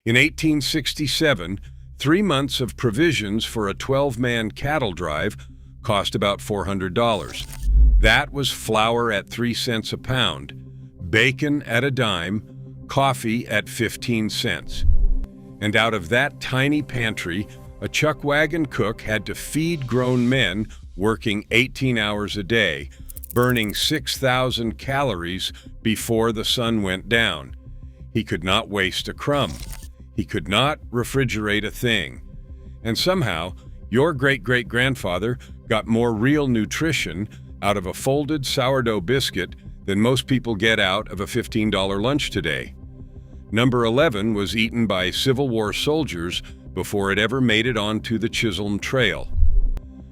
In 1867, 3 months of provisions for a 12-man cattle drive cost about $400. That was flour at 3 cents a pound, bacon at a dime, coffee at 15 cents. And out of that tiny pantry, a Chuckwagon cook had to feed grown men working 18 hours a day, burning 6,000 calories before the sun went down. He could not waste a crumb. He could not refrigerate a thing. And somehow, your great-great-grandfather got more real nutrition out of a folded sourdough biscuit than most people get out of a $15 lunch today. Number 11 was eaten by Civil War soldiers before it ever made it onto the Chisholm Trail.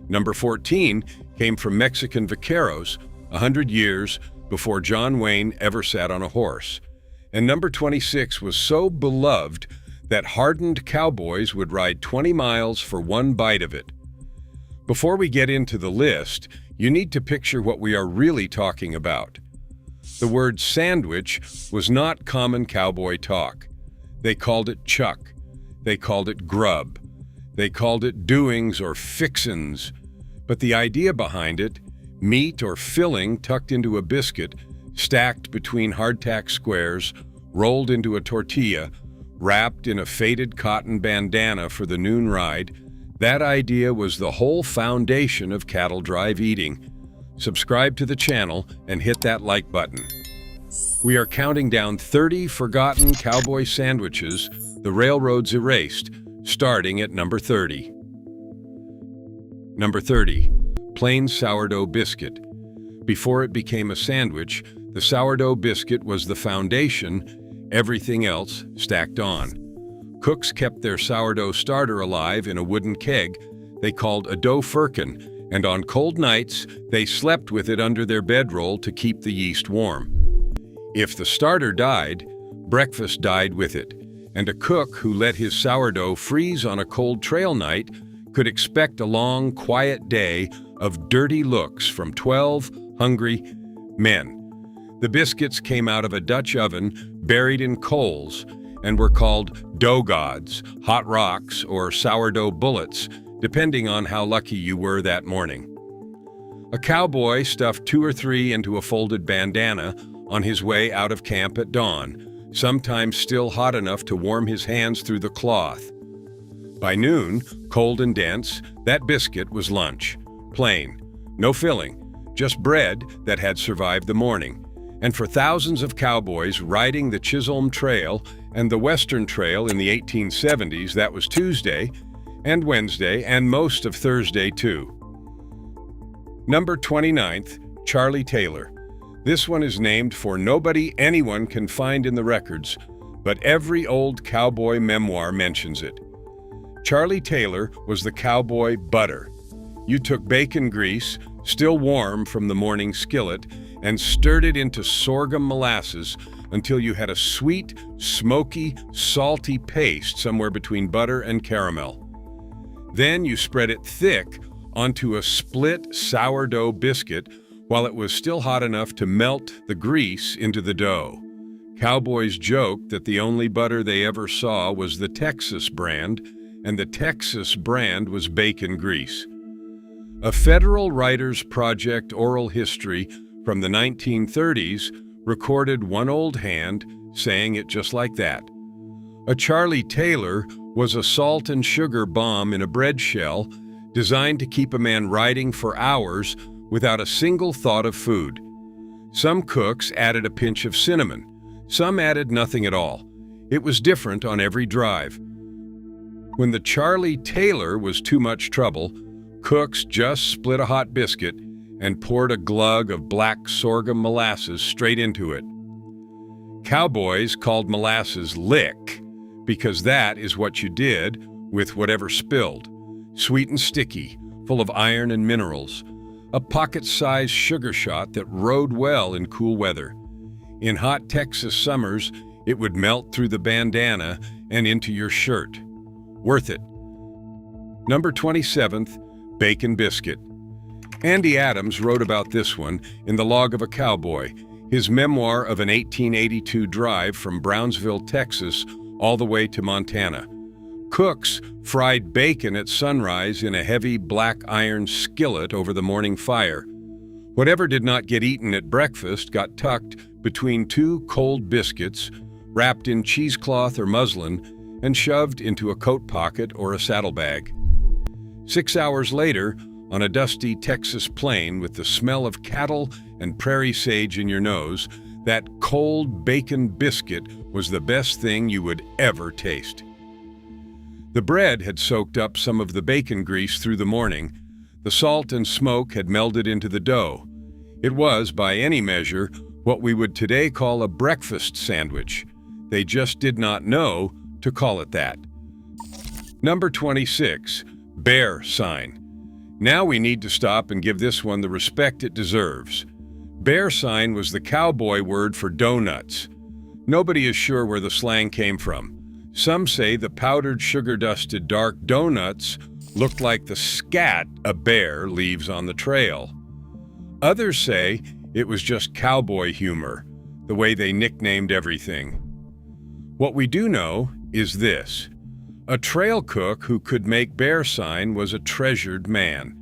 Number 14 came from Mexican vaqueros 100 years before John Wayne ever sat on a horse. And number 26 was so beloved that hardened cowboys would ride 20 miles for one bite of it. Before we get into the list, you need to picture what we are really talking about. The word sandwich was not common cowboy talk. They called it chuck. They called it grub. They called it doings or fixins. But the idea behind it, meat or filling tucked into a biscuit, stacked between hardtack squares, rolled into a tortilla, wrapped in a faded cotton bandana for the noon ride, that idea was the whole foundation of cattle drive eating. Subscribe to the channel and hit that like button. We are counting down 30 forgotten cowboy sandwiches the railroads erased, starting at number 30. Number 30, plain sourdough biscuit. Before it became a sandwich, the sourdough biscuit was the foundation, everything else stacked on. Cooks kept their sourdough starter alive in a wooden keg they called a dough firkin, and on cold nights, they slept with it under their bedroll to keep the yeast warm. If the starter died, breakfast died with it, and a cook who let his sourdough freeze on a cold trail night could expect a long, quiet day of dirty looks from 12 hungry men. The biscuits came out of a Dutch oven buried in coals and were called doughgods, hot rocks, or sourdough bullets, depending on how lucky you were that morning. A cowboy stuffed 2 or 3 into a folded bandana on his way out of camp at dawn, sometimes still hot enough to warm his hands through the cloth. By noon, cold and dense, that biscuit was lunch. Plain, no filling, just bread that had survived the morning. And for thousands of cowboys riding the Chisholm Trail and the Western Trail in the 1870s, that was Tuesday and Wednesday and most of Thursday too. Number 29th, Charlie Taylor. This one is named for nobody anyone can find in the records, but every old cowboy memoir mentions it. Charlie Taylor was the cowboy butter. You took bacon grease, still warm from the morning skillet, and stirred it into sorghum molasses until you had a sweet, smoky, salty paste somewhere between butter and caramel. Then you spread it thick onto a split sourdough biscuit while it was still hot enough to melt the grease into the dough. Cowboys joked that the only butter they ever saw was the Texas brand, and the Texas brand was bacon grease. A Federal Writers Project oral history from the 1930s recorded one old hand saying it just like that. A Charlie Taylor was a salt and sugar bomb in a bread shell designed to keep a man riding for hours without a single thought of food. Some cooks added a pinch of cinnamon. Some added nothing at all. It was different on every drive. When the Charlie Taylor was too much trouble, cooks just split a hot biscuit and poured a glug of black sorghum molasses straight into it. Cowboys called molasses lick because that is what you did with whatever spilled. Sweet and sticky, full of iron and minerals. A pocket-sized sugar shot that rode well in cool weather. In hot Texas summers, it would melt through the bandana and into your shirt. Worth it. Number 27th, bacon biscuit. Andy Adams wrote about this one in The Log of a Cowboy, his memoir of an 1882 drive from Brownsville, Texas, all the way to Montana. Cooks fried bacon at sunrise in a heavy black iron skillet over the morning fire. Whatever did not get eaten at breakfast got tucked between two cold biscuits, wrapped in cheesecloth or muslin, and shoved into a coat pocket or a saddlebag. 6 hours later, on a dusty Texas plain with the smell of cattle and prairie sage in your nose, that cold bacon biscuit was the best thing you would ever taste. The bread had soaked up some of the bacon grease through the morning. The salt and smoke had melded into the dough. It was, by any measure, what we would today call a breakfast sandwich. They just did not know to call it that. Number 26, bear sign. Now we need to stop and give this one the respect it deserves. Bear sign was the cowboy word for doughnuts. Nobody is sure where the slang came from. Some say the powdered sugar-dusted dark doughnuts looked like the scat a bear leaves on the trail. Others say it was just cowboy humor, the way they nicknamed everything. What we do know is this: a trail cook who could make bear sign was a treasured man.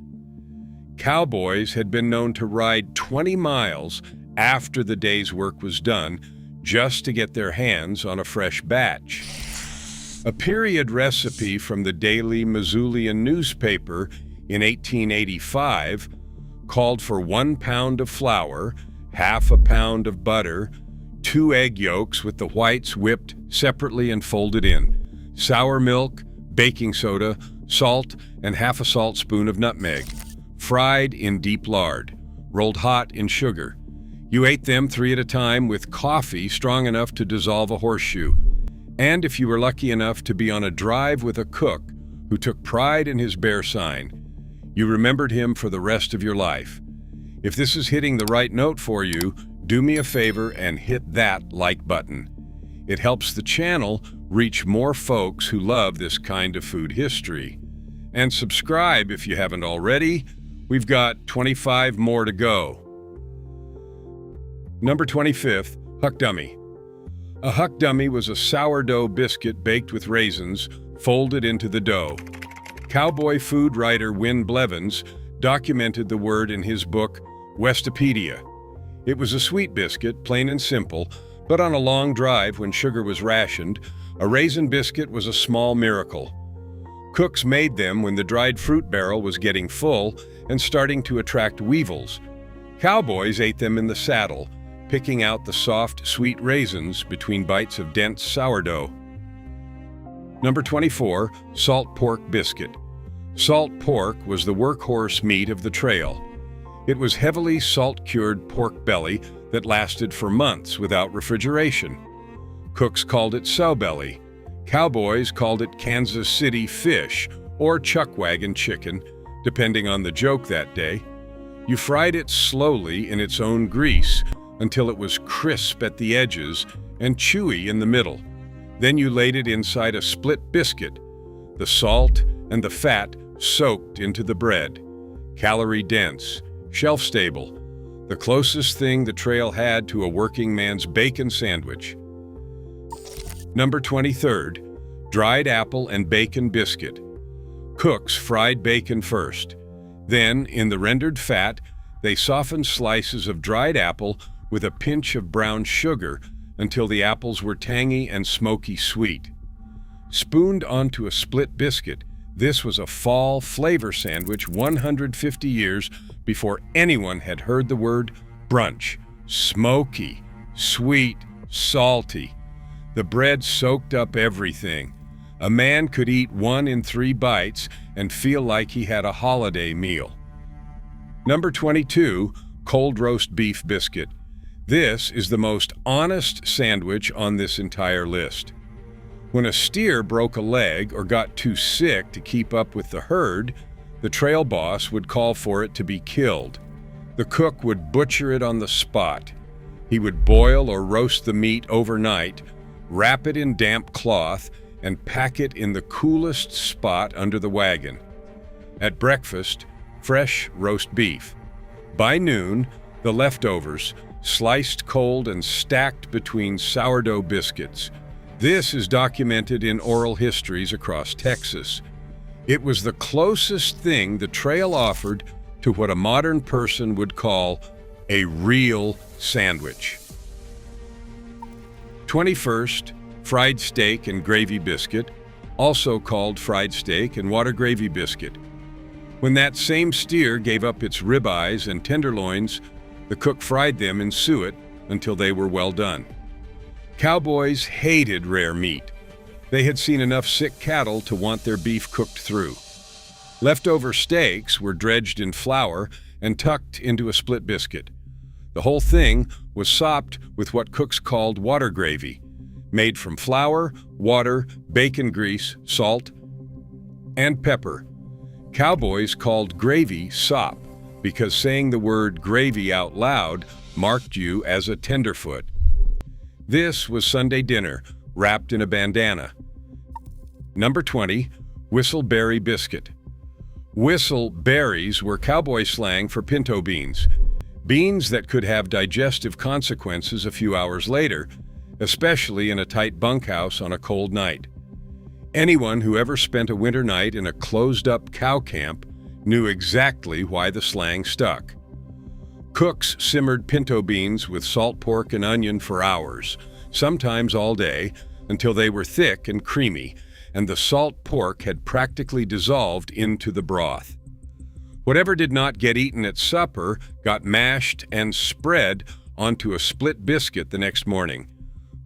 Cowboys had been known to ride 20 miles after the day's work was done just to get their hands on a fresh batch. A period recipe from the Daily Missoulian newspaper in 1885 called for 1 pound of flour, half a pound of butter, 2 egg yolks with the whites whipped separately and folded in, sour milk, baking soda, salt, and half a saltspoon of nutmeg, fried in deep lard, rolled hot in sugar. You ate them 3 at a time with coffee strong enough to dissolve a horseshoe. And if you were lucky enough to be on a drive with a cook who took pride in his bear sign, you remembered him for the rest of your life. If this is hitting the right note for you, do me a favor and hit that like button. It helps the channel reach more folks who love this kind of food history. And subscribe if you haven't already. We've got 25 more to go. Number 25, Huck Dummy. A Huck Dummy was a sourdough biscuit baked with raisins folded into the dough. Cowboy food writer Win Blevins documented the word in his book, Westopedia. It was a sweet biscuit, plain and simple, but on a long drive when sugar was rationed, a raisin biscuit was a small miracle. Cooks made them when the dried fruit barrel was getting full and starting to attract weevils. Cowboys ate them in the saddle, picking out the soft, sweet raisins between bites of dense sourdough. Number 24, salt pork biscuit. Salt pork was the workhorse meat of the trail. It was heavily salt-cured pork belly that lasted for months without refrigeration. Cooks called it sow belly. Cowboys called it Kansas City fish or Chuckwagon chicken, depending on the joke that day. You fried it slowly in its own grease until it was crisp at the edges and chewy in the middle. Then you laid it inside a split biscuit. The salt and the fat soaked into the bread. Calorie-dense, shelf-stable, the closest thing the trail had to a working man's bacon sandwich. Number 23, dried apple and bacon biscuit. Cooks fried bacon first. Then, in the rendered fat, they softened slices of dried apple with a pinch of brown sugar until the apples were tangy and smoky sweet. Spooned onto a split biscuit, this was a fall flavor sandwich 150 years before anyone had heard the word brunch. Smoky, sweet, salty. The bread soaked up everything. A man could eat 1 in 3 bites and feel like he had a holiday meal. Number 22, cold roast beef biscuit. This is the most honest sandwich on this entire list. When a steer broke a leg or got too sick to keep up with the herd, the trail boss would call for it to be killed. The cook would butcher it on the spot. He would boil or roast the meat overnight, wrap it in damp cloth, and pack it in the coolest spot under the wagon. At breakfast, fresh roast beef. By noon, the leftovers, sliced cold and stacked between sourdough biscuits. This is documented in oral histories across Texas. It was the closest thing the trail offered to what a modern person would call a real sandwich. 21st, fried steak and gravy biscuit, also called fried steak and water gravy biscuit. When that same steer gave up its ribeyes and tenderloins, the cook fried them in suet until they were well done. Cowboys hated rare meat. They had seen enough sick cattle to want their beef cooked through. Leftover steaks were dredged in flour and tucked into a split biscuit. The whole thing was sopped with what cooks called water gravy, made from flour, water, bacon grease, salt, and pepper. Cowboys called gravy sop because saying the word gravy out loud marked you as a tenderfoot. This was Sunday dinner, wrapped in a bandana. Number 20, whistleberry biscuit. Whistleberries were cowboy slang for pinto beans, beans that could have digestive consequences a few hours later, especially in a tight bunkhouse on a cold night. Anyone who ever spent a winter night in a closed-up cow camp knew exactly why the slang stuck. Cooks simmered pinto beans with salt pork and onion for hours, sometimes all day, until they were thick and creamy, and the salt pork had practically dissolved into the broth. Whatever did not get eaten at supper got mashed and spread onto a split biscuit the next morning.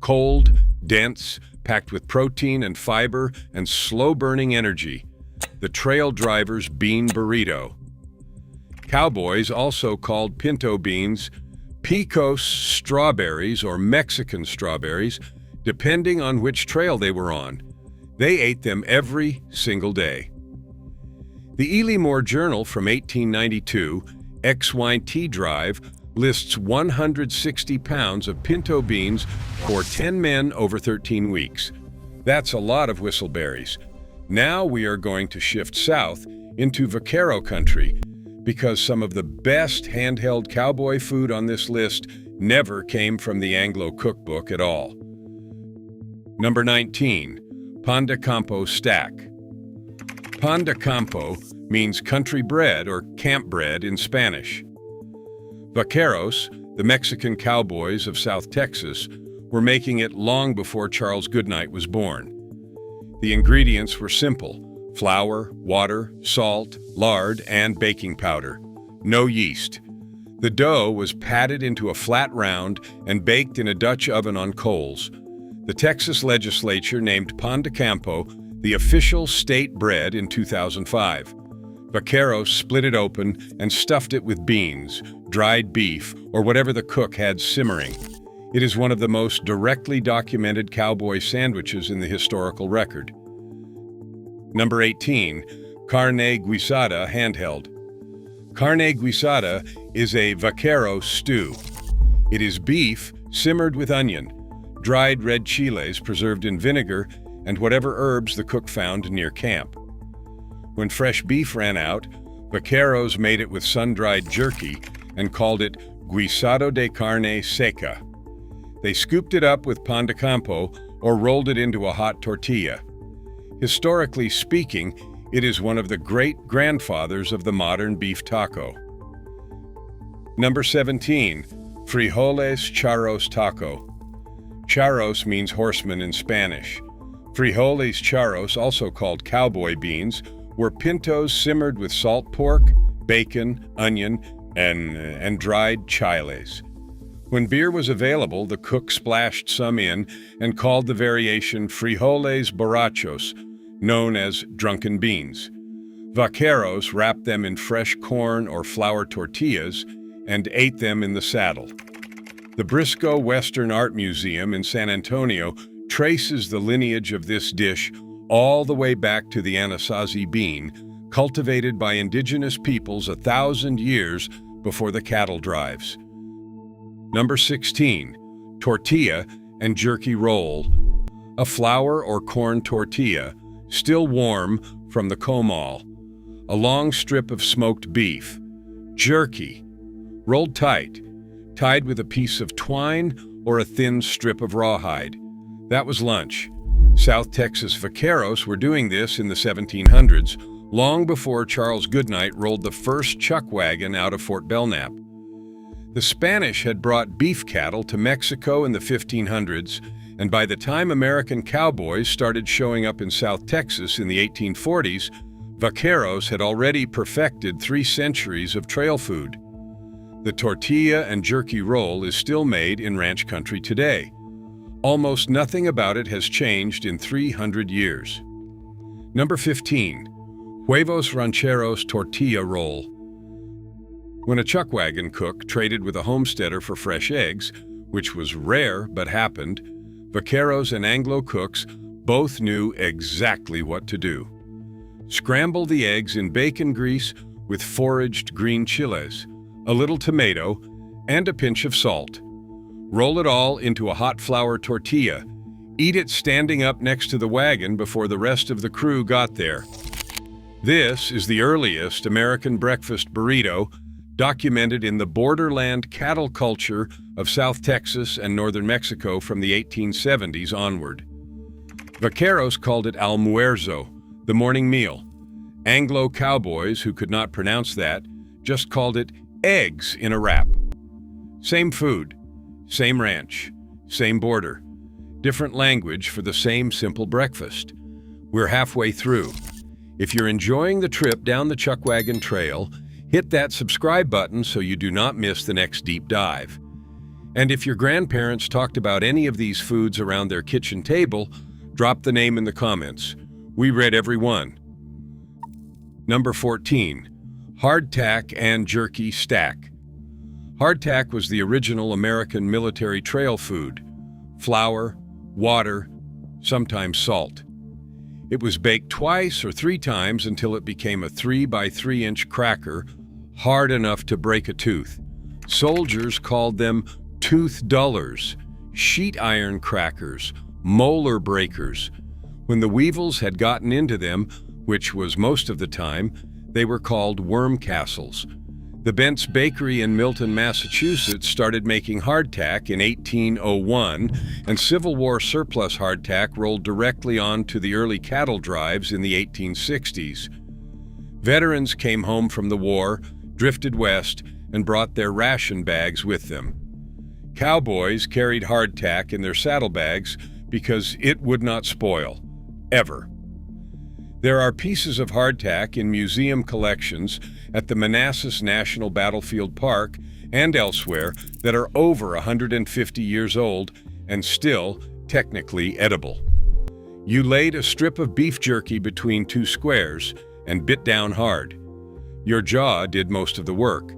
Cold, dense, packed with protein and fiber and slow-burning energy. The trail driver's bean burrito. Cowboys also called pinto beans picos strawberries or Mexican strawberries, depending on which trail they were on. They ate them every single day. The Ely Moore Journal from 1892, XYT Drive, lists 160 pounds of pinto beans for 10 men over 13 weeks. That's a lot of whistleberries. Now we are going to shift south into vaquero country because some of the best handheld cowboy food on this list never came from the Anglo cookbook at all. Number 19, pan de campo stack. Pan de campo means country bread or camp bread in Spanish. Vaqueros, the Mexican cowboys of South Texas, were making it long before Charles Goodnight was born. The ingredients were simple: flour, water, salt, lard, and baking powder. No yeast. The dough was patted into a flat round and baked in a Dutch oven on coals. The Texas legislature named pan de campo the official state bread in 2005. Vaqueros split it open and stuffed it with beans, dried beef, or whatever the cook had simmering. It is one of the most directly documented cowboy sandwiches in the historical record. Number 18, carne guisada handheld. Carne guisada is a vaquero stew. It is beef simmered with onion, dried red chiles preserved in vinegar, and whatever herbs the cook found near camp. When fresh beef ran out, vaqueros made it with sun-dried jerky and called it guisado de carne seca. They scooped it up with pan de campo or rolled it into a hot tortilla. Historically speaking, it is one of the great-grandfathers of the modern beef taco. Number 17, frijoles charros taco. Charros means horseman in Spanish. Frijoles charros, also called cowboy beans, were pintos simmered with salt pork, bacon, onion, and dried chiles. When beer was available, the cook splashed some in and called the variation frijoles borrachos, known as drunken beans. Vaqueros wrapped them in fresh corn or flour tortillas and ate them in the saddle. The Briscoe Western Art Museum in San Antonio traces the lineage of this dish all the way back to the Anasazi bean, cultivated by indigenous peoples 1,000 years before the cattle drives. Number 16, tortilla and jerky roll. A flour or corn tortilla, still warm from the comal. A long strip of smoked beef. Jerky, rolled tight, tied with a piece of twine or a thin strip of rawhide. That was lunch. South Texas vaqueros were doing this in the 1700s, long before Charles Goodnight rolled the first chuckwagon out of Fort Belknap. The Spanish had brought beef cattle to Mexico in the 1500s, and by the time American cowboys started showing up in South Texas in the 1840s, vaqueros had already perfected 3 centuries of trail food. The tortilla and jerky roll is still made in ranch country today. Almost nothing about it has changed in 300 years. Number 15. Huevos Rancheros Tortilla Roll. When a chuckwagon cook traded with a homesteader for fresh eggs, which was rare but happened, vaqueros and Anglo cooks both knew exactly what to do. Scramble the eggs in bacon grease with foraged green chiles, a little tomato, and a pinch of salt. Roll it all into a hot flour tortilla. Eat it standing up next to the wagon before the rest of the crew got there. This is the earliest American breakfast burrito, documented in the borderland cattle culture of South Texas and northern Mexico from the 1870s onward. Vaqueros called it almuerzo, the morning meal. Anglo cowboys, who could not pronounce that, just called it eggs in a wrap. Same food, same ranch, same border, different language for the same simple breakfast. We're halfway through. If you're enjoying the trip down the Chuckwagon Trail, hit that subscribe button so you do not miss the next deep dive. And if your grandparents talked about any of these foods around their kitchen table, drop the name in the comments. We read every one. Number 14. Hardtack and jerky stack. Hardtack was the original American military trail food. Flour, water, sometimes salt. It was baked twice or 3 times until it became a 3 by 3 inch cracker, hard enough to break a tooth. Soldiers called them tooth dullers, sheet iron crackers, molar breakers. When the weevils had gotten into them, which was most of the time, they were called worm castles. The Bent's Bakery in Milton, Massachusetts started making hardtack in 1801, and Civil War surplus hardtack rolled directly onto the early cattle drives in the 1860s. Veterans came home from the war, drifted west, and brought their ration bags with them. Cowboys carried hardtack in their saddlebags because it would not spoil, ever. There are pieces of hardtack in museum collections at the Manassas National Battlefield Park and elsewhere that are over 150 years old and still technically edible. You laid a strip of beef jerky between 2 squares and bit down hard. Your jaw did most of the work.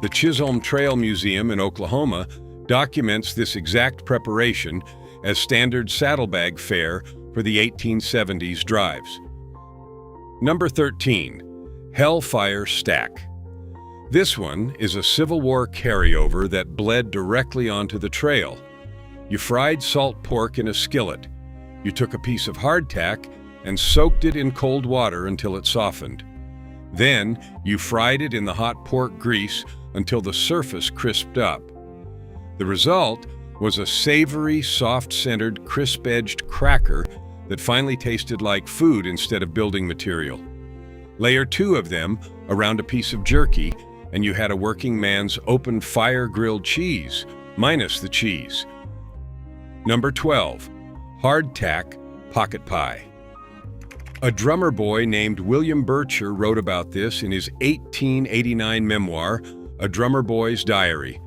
The Chisholm Trail Museum in Oklahoma documents this exact preparation as standard saddlebag fare for the 1870s drives. Number 13. Hellfire Stack. This one is a Civil War carryover that bled directly onto the trail. You fried salt pork in a skillet. You took a piece of hardtack and soaked it in cold water until it softened. Then you fried it in the hot pork grease until the surface crisped up. The result was a savory, soft-centered, crisp-edged cracker that finally tasted like food instead of building material. Layer 2 of them around a piece of jerky, and you had a working man's open fire grilled cheese, minus the cheese. Number 12. Hardtack pocket pie. A drummer boy named William Bircher wrote about this in his 1889 memoir, A Drummer Boy's Diary.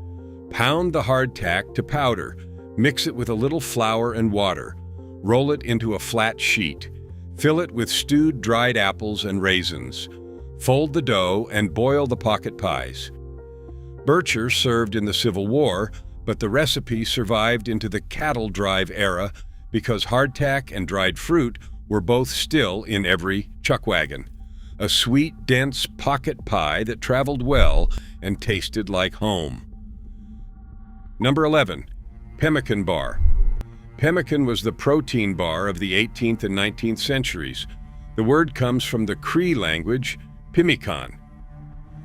Pound the hardtack to powder, mix it with a little flour and water, roll it into a flat sheet, fill it with stewed dried apples and raisins, fold the dough and boil the pocket pies. Bircher served in the Civil War, but the recipe survived into the cattle drive era because hardtack and dried fruit were both still in every chuckwagon. A sweet, dense pocket pie that traveled well and tasted like home. Number 11. Pemmican bar. Pemmican was the protein bar of the 18th and 19th centuries. The word comes from the Cree language, pemmican,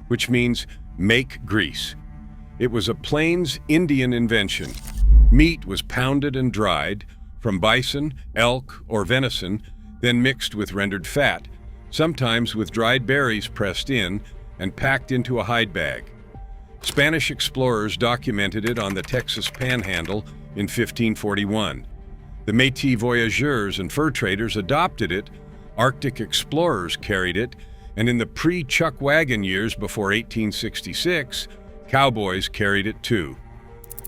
which means make grease. It was a Plains Indian invention. Meat was pounded and dried, from bison, elk, or venison, then mixed with rendered fat, sometimes with dried berries pressed in and packed into a hide bag. Spanish explorers documented it on the Texas Panhandle in 1541. The Métis voyageurs and fur traders adopted it, Arctic explorers carried it, and in the pre-Chuckwagon years before 1866, cowboys carried it too.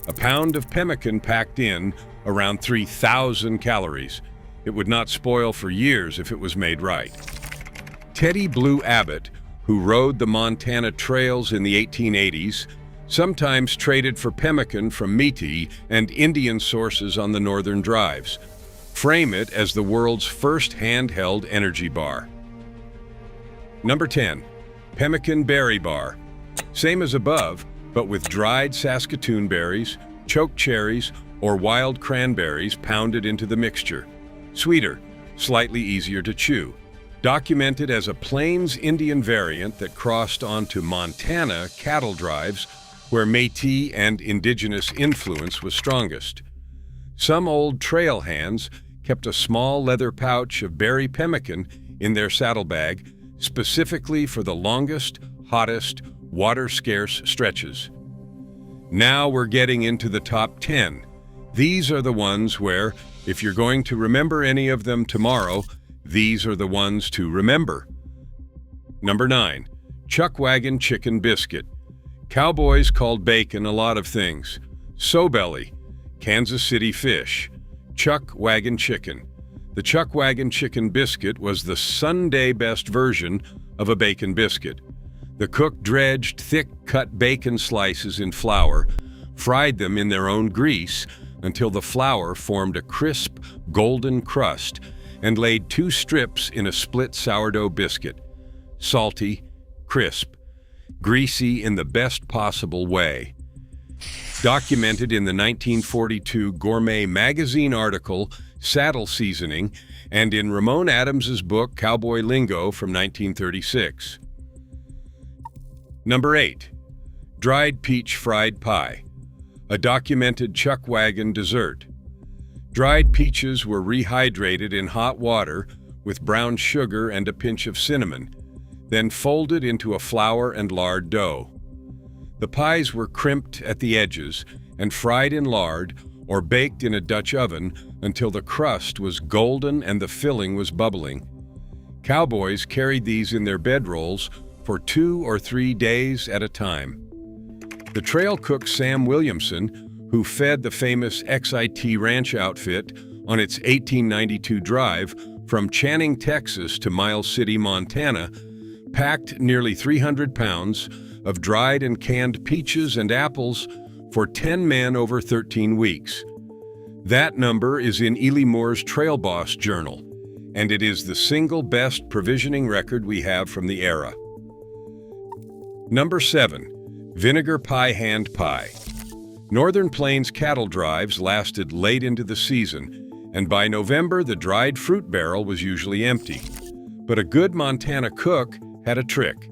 A pound of pemmican packed in around 3,000 calories. It would not spoil for years if it was made right. Teddy Blue Abbott, who rode the Montana trails in the 1880s, sometimes traded for pemmican from Métis and Indian sources on the northern drives. Frame it as the world's first handheld energy bar. Number 10. Pemmican Berry Bar. Same as above, but with dried Saskatoon berries, choke cherries, or wild cranberries pounded into the mixture. Sweeter, slightly easier to chew. Documented as a Plains Indian variant that crossed onto Montana cattle drives where Métis and indigenous influence was strongest. Some old trail hands kept a small leather pouch of berry pemmican in their saddlebag specifically for the longest, hottest, water-scarce stretches. Now we're getting into the top 10. These are the ones where, if you're going to remember any of them tomorrow, these are the ones to remember. Number 9. Chuckwagon Chicken Biscuit. Cowboys called bacon a lot of things. So-belly, Kansas City fish, Chuckwagon chicken. The Chuckwagon chicken biscuit was the Sunday best version of a bacon biscuit. The cook dredged thick-cut bacon slices in flour, fried them in their own grease until the flour formed a crisp, golden crust, and laid 2 strips in a split sourdough biscuit. Salty, crisp, greasy in the best possible way. Documented in the 1942 Gourmet magazine article, Saddle Seasoning, and in Ramon Adams's book, Cowboy Lingo from 1936. Number 8. Dried Peach Fried Pie. A documented Chuckwagon dessert. Dried peaches were rehydrated in hot water with brown sugar and a pinch of cinnamon, then folded into a flour and lard dough. The pies were crimped at the edges and fried in lard or baked in a Dutch oven until the crust was golden and the filling was bubbling. Cowboys carried these in their bedrolls for 2 or 3 days at a time. The trail cook Sam Williamson, who fed the famous XIT Ranch outfit on its 1892 drive from Channing, Texas to Miles City, Montana, packed nearly 300 pounds of dried and canned peaches and apples for 10 men over 13 weeks. That number is in Ely Moore's Trail Boss Journal, and it is the single best provisioning record we have from the era. Number 7. Vinegar Pie Hand Pie. Northern Plains cattle drives lasted late into the season, and by November the dried fruit barrel was usually empty. But a good Montana cook had a trick.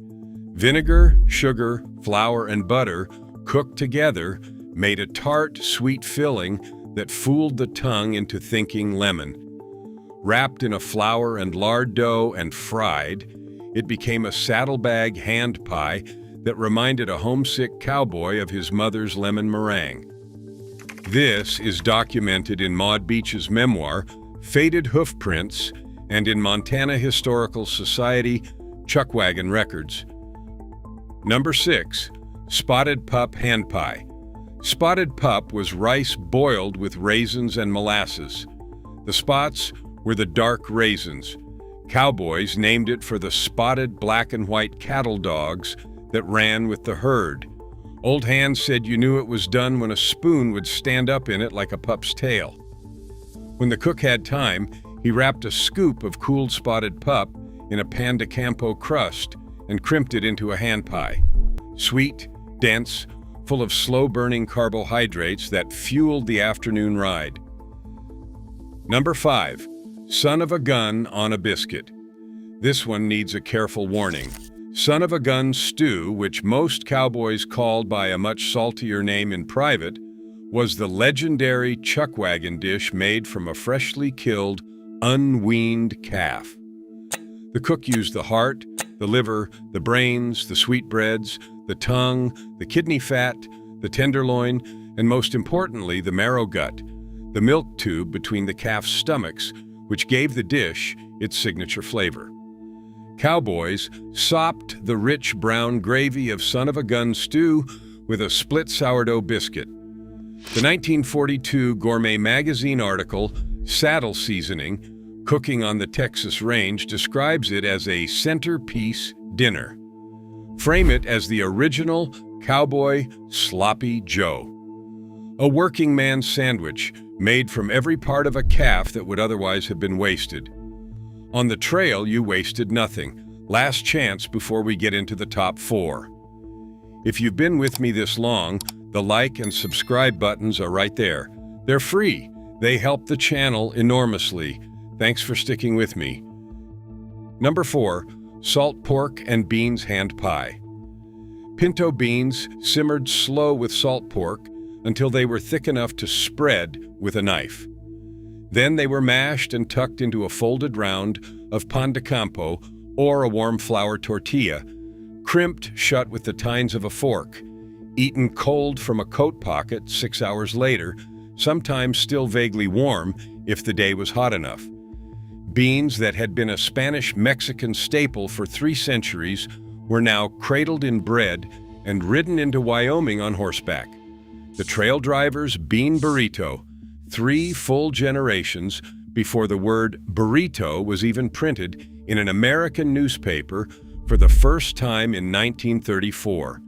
Vinegar, sugar, flour, and butter, cooked together, made a tart, sweet filling that fooled the tongue into thinking lemon. Wrapped in a flour and lard dough and fried, it became a saddlebag hand pie that reminded a homesick cowboy of his mother's lemon meringue. This is documented in Maud Beach's memoir, Faded Hoofprints, and in Montana Historical Society Chuckwagon Records. Number 6. Spotted Pup Hand Pie. Spotted pup was rice boiled with raisins and molasses. The spots were the dark raisins. Cowboys named it for the spotted black and white cattle dogs that ran with the herd. Old hands said you knew it was done when a spoon would stand up in it like a pup's tail. When the cook had time, he wrapped a scoop of cooled spotted pup in a pan de campo crust and crimped it into a hand pie. Sweet, dense, full of slow-burning carbohydrates that fueled the afternoon ride. Number 5. Son of a Gun on a Biscuit. This one needs a careful warning. Son of a Gun stew, which most cowboys called by a much saltier name in private, was the legendary Chuckwagon dish made from a freshly killed, unweaned calf. The cook used the heart, the liver, the brains, the sweetbreads, the tongue, the kidney fat, the tenderloin, and most importantly, the marrow gut, the milk tube between the calf's stomachs, which gave the dish its signature flavor. Cowboys sopped the rich brown gravy of son-of-a-gun stew with a split sourdough biscuit. The 1942 Gourmet magazine article, Saddle Seasoning, Cooking on the Texas Range, describes it as a centerpiece dinner. Frame it as the original Cowboy Sloppy Joe. A working man's sandwich made from every part of a calf that would otherwise have been wasted. On the trail, you wasted nothing. Last chance before we get into the top 4. If you've been with me this long, the like and subscribe buttons are right there. They're free. They help the channel enormously. Thanks for sticking with me. Number 4, salt pork and beans hand pie. Pinto beans simmered slow with salt pork until they were thick enough to spread with a knife. Then they were mashed and tucked into a folded round of pan de campo or a warm flour tortilla, crimped shut with the tines of a fork, eaten cold from a coat pocket 6 hours later, sometimes still vaguely warm if the day was hot enough. Beans that had been a Spanish-Mexican staple for 3 centuries were now cradled in bread and ridden into Wyoming on horseback. The trail driver's bean burrito, 3 full generations before the word burrito was even printed in an American newspaper for the first time in 1934.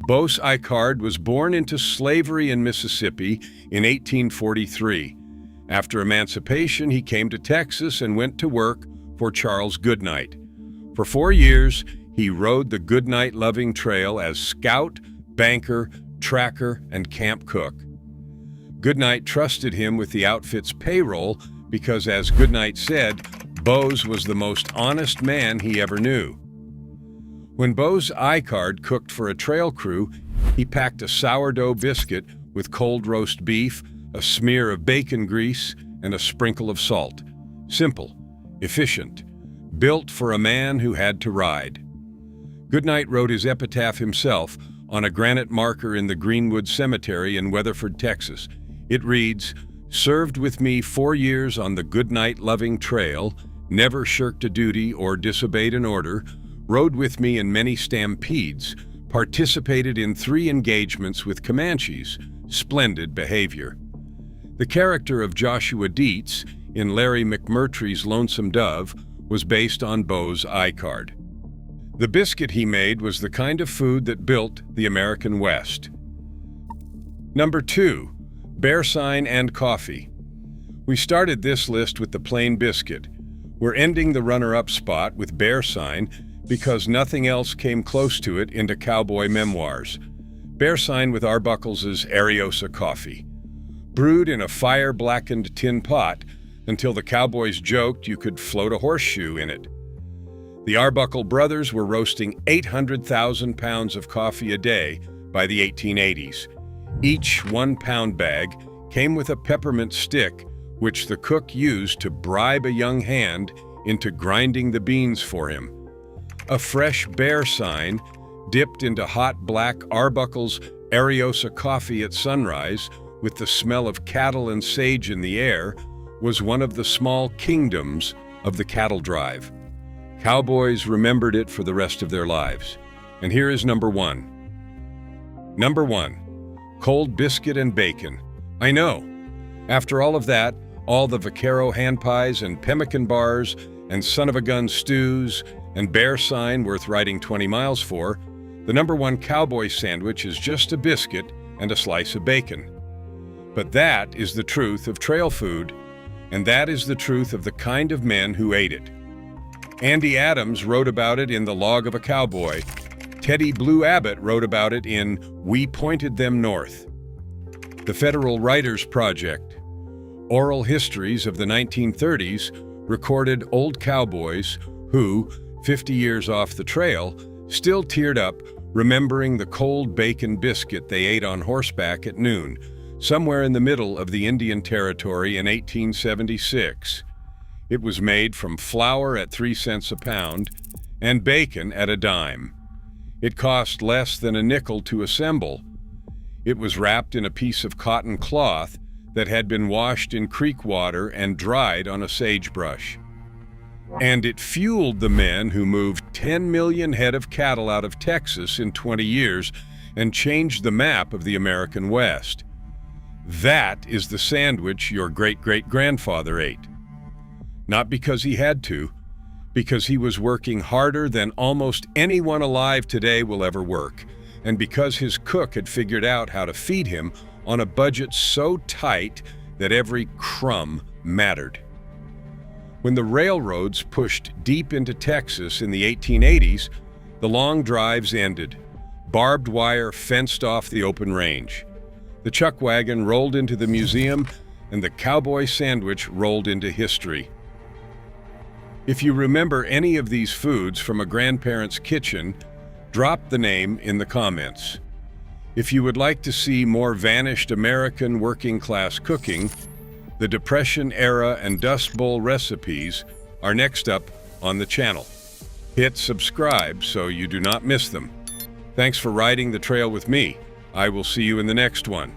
Bose Icard was born into slavery in Mississippi in 1843. After emancipation, he came to Texas and went to work for Charles Goodnight. For 4 years, he rode the Goodnight-loving trail as scout, banker, tracker, and camp cook. Goodnight trusted him with the outfit's payroll because, as Goodnight said, Bose was the most honest man he ever knew. When Bose Icard cooked for a trail crew, he packed a sourdough biscuit with cold roast beef, a smear of bacon grease, and a sprinkle of salt. Simple, efficient, built for a man who had to ride. Goodnight wrote his epitaph himself on a granite marker in the Greenwood Cemetery in Weatherford, Texas. It reads, "Served with me 4 years on the Goodnight-loving trail, never shirked a duty or disobeyed an order, rode with me in many stampedes, participated in 3 engagements with Comanches, splendid behavior." The character of Joshua Dietz in Larry McMurtry's Lonesome Dove was based on Bose Icard. The biscuit he made was the kind of food that built the American West. Number 2, bear sign and coffee. We started this list with the plain biscuit. We're ending the runner-up spot with bear sign because nothing else came close to it into Cowboy memoirs. Bear sign with Arbuckles' Ariosa coffee. Brewed in a fire-blackened tin pot until the Cowboys joked you could float a horseshoe in it. The Arbuckle brothers were roasting 800,000 pounds of coffee a day by the 1880s. Each 1-pound bag came with a peppermint stick, which the cook used to bribe a young hand into grinding the beans for him. A fresh bear sign, dipped into hot black Arbuckle's Ariosa coffee at sunrise, with the smell of cattle and sage in the air, was one of the small kingdoms of the cattle drive. Cowboys remembered it for the rest of their lives. And here is number 1. Number 1, cold biscuit and bacon. I know. After all of that, all the vaquero hand pies and pemmican bars and son-of-a-gun stews and bear sign worth riding 20 miles for, the number 1 Cowboy sandwich is just a biscuit and a slice of bacon. But that is the truth of trail food, and that is the truth of the kind of men who ate it. Andy Adams wrote about it in The Log of a Cowboy. Teddy Blue Abbott wrote about it in We Pointed Them North. The Federal Writers Project. Oral histories of the 1930s recorded old cowboys who, 50 years off the trail, still teared up remembering the cold bacon biscuit they ate on horseback at noon, somewhere in the middle of the Indian Territory in 1876. It was made from flour at 3 cents a pound and bacon at a dime. It cost less than a nickel to assemble. It was wrapped in a piece of cotton cloth that had been washed in creek water and dried on a sagebrush. And it fueled the men who moved 10 million head of cattle out of Texas in 20 years and changed the map of the American West. That is the sandwich your great-great-grandfather ate. Not because he had to, because he was working harder than almost anyone alive today will ever work, and because his cook had figured out how to feed him on a budget so tight that every crumb mattered. When the railroads pushed deep into Texas in the 1880s, the long drives ended. Barbed wire fenced off the open range. The Chuckwagon rolled into the museum, and the Cowboy sandwich rolled into history. If you remember any of these foods from a grandparent's kitchen, drop the name in the comments. If you would like to see more vanished American working-class cooking, the Depression-era and Dust Bowl recipes are next up on the channel. Hit subscribe so you do not miss them. Thanks for riding the trail with me. I will see you in the next one.